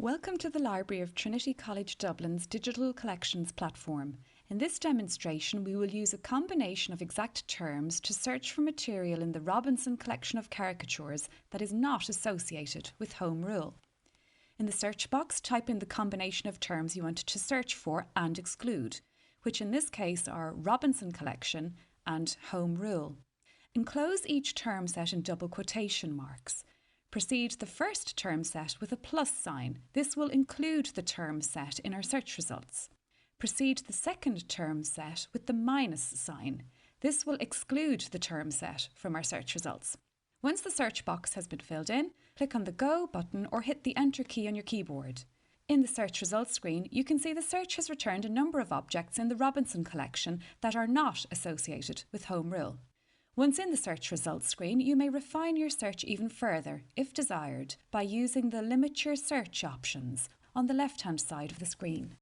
Welcome to the library of Trinity College Dublin's Digital Collections platform. In this demonstration, we will use a combination of exact terms to search for material in the Robinson collection of caricatures that is not associated with Home Rule. In the search box, type in the combination of terms you want to search for and exclude, which in this case are Robinson collection and Home Rule. Enclose each term set in double quotation marks. Proceed the first term set with a plus sign. This will include the term set in our search results. Proceed the second term set with the minus sign. This will exclude the term set from our search results. Once the search box has been filled in, click on the Go button or hit the Enter key on your keyboard. In the search results screen, you can see the search has returned a number of objects in the Robinson collection that are not associated with Home Rule. Once in the search results screen, you may refine your search even further, if desired, by using the Limit Your Search options on the left-hand side of the screen.